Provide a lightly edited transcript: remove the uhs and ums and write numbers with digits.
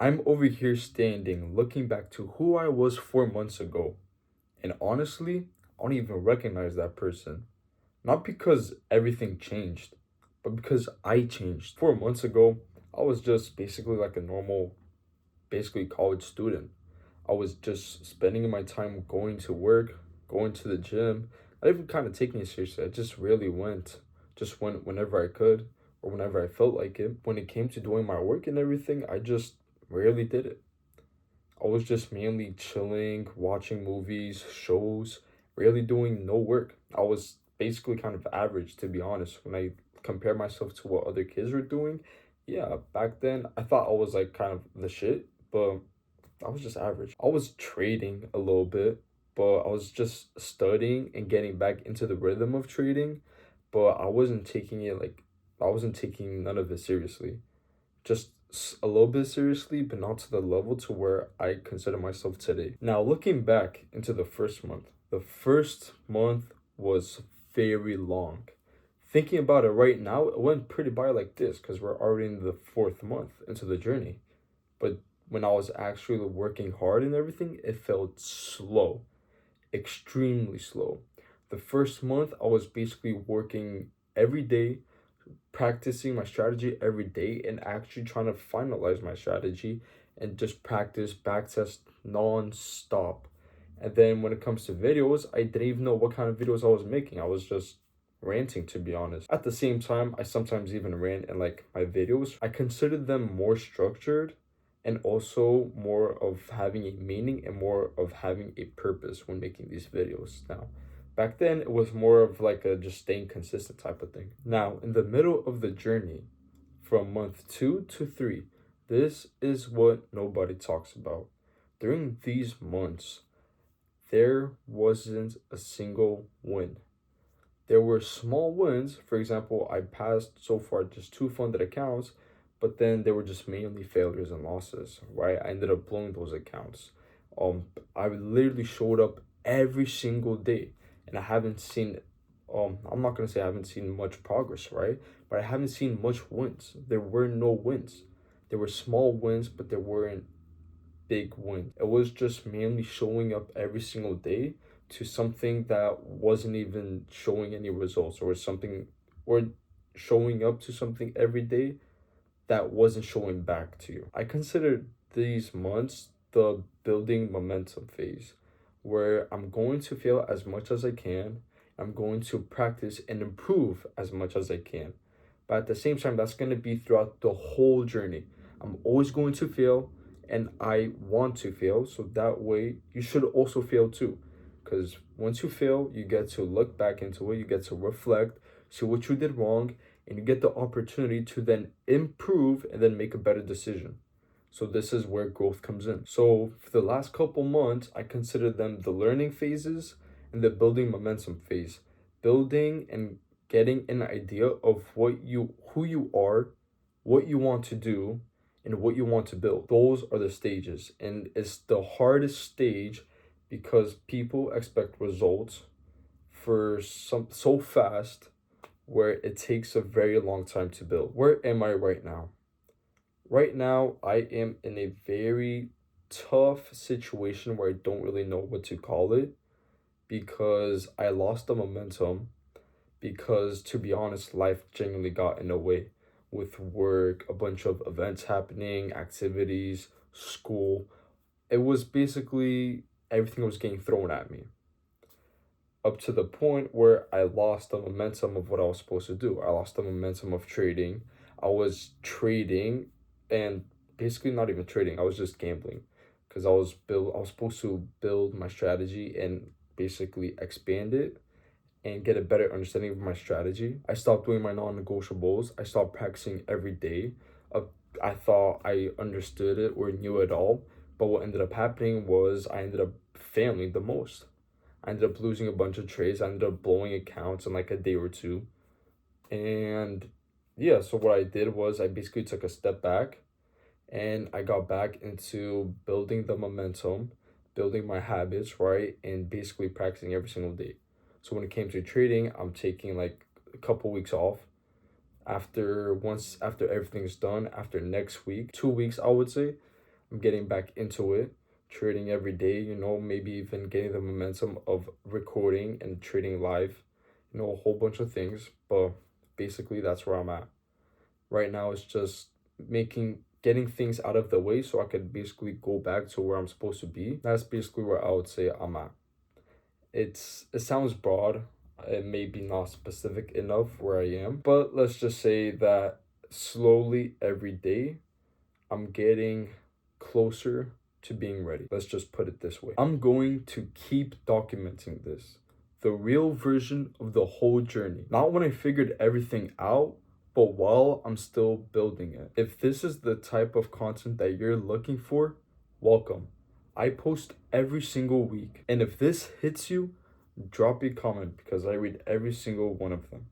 I'm over here standing, looking back to who I was 4 months ago. And honestly, I don't even recognize that person. Not because everything changed, but because I changed. 4 months ago, I was just basically like a normal, basically college student. I was just spending my time going to work, going to the gym. I didn't even kind of taking it seriously. I just really went. Just went whenever I could or whenever I felt like it. When it came to doing my work and everything, I just rarely did it. I was just mainly chilling, watching movies, shows, really doing no work. I was basically kind of average, to be honest. When I compare myself to what other kids were doing, yeah, back then I thought I was like kind of the shit, but I was just average. I was trading a little bit, but I was just studying and getting back into the rhythm of trading, but I wasn't taking none of it seriously, just a little bit seriously, but not to the level to where I consider myself today. Now, looking back into the first month was very long. Thinking about it right now, it went pretty by like this because we're already in the fourth month into the journey. But when I was actually working hard and everything, it felt slow, extremely slow. The first month, I was basically working every day, practicing my strategy every day and actually trying to finalize my strategy and just practice backtest non-stop. And then when it comes to videos, I didn't even know what kind of videos I was making. I was just ranting, to be honest. At the same time, I sometimes even rant in like my videos. I considered them more structured and also more of having a meaning and more of having a purpose when making these videos now. Back then, it was more of like a just staying consistent type of thing. Now, in the middle of the journey, from month 2 to 3, this is what nobody talks about. During these months, there wasn't a single win. There were small wins. For example, I passed so far just 2 funded accounts, but then they were just mainly failures and losses, right? I ended up blowing those accounts. Um, I literally showed up every single day, and I haven't seen. I'm not gonna say I haven't seen much progress, right? But I haven't seen much wins. There were no wins. There were small wins, but there weren't big win. It was just mainly showing up every single day to something that wasn't even showing any results, or showing up to something every day that wasn't showing back to you. I consider these months the building momentum phase where I'm going to fail as much as I can. I'm going to practice and improve as much as I can. But at the same time, that's going to be throughout the whole journey. I'm always going to fail and I want to fail. So that way, you should also fail too. Because once you fail, you get to look back into it, you get to reflect, see what you did wrong, and you get the opportunity to then improve and then make a better decision. So this is where growth comes in. So for the last couple months, I consider them the learning phases and the building momentum phase. Building and getting an idea of who you are, what you want to do, and what you want to build. Those are the stages. And it's the hardest stage because people expect results for some so fast where it takes a very long time to build. Where am I right now? Right now, I am in a very tough situation where I don't really know what to call it because I lost the momentum. Because to be honest, life genuinely got in the way with work, a bunch of events happening, activities, school. It was basically everything was getting thrown at me up to the point where I lost the momentum of what I was supposed to do. I lost the momentum of trading. I was trading and basically not even trading. I was just gambling because I was supposed to build my strategy and basically expand it and get a better understanding of my strategy. I stopped doing my non-negotiables. I stopped practicing every day. Uh, I thought I understood it or knew it all, but what ended up happening was I ended up failing the most. I ended up losing a bunch of trades. I ended up blowing accounts in like a day or two. And yeah, so what I did was I basically took a step back and I got back into building the momentum, building my habits, right? And basically practicing every single day. So when it came to trading, I'm taking like a couple weeks off. After everything's done, after next week, 2 weeks, I would say, I'm getting back into it, trading every day, maybe even getting the momentum of recording and trading live, a whole bunch of things. But basically, that's where I'm at. Right now, it's just getting things out of the way so I could basically go back to where I'm supposed to be. That's basically where I would say I'm at. It sounds broad, it may be not specific enough where I am, but let's just say that slowly every day I'm getting closer to being ready. Let's just put it this way. I'm going to keep documenting this. The real version of the whole journey. Not when I figured everything out, but while I'm still building it. If this is the type of content that you're looking for, welcome. I post every single week. And if this hits you, drop a comment because I read every single one of them.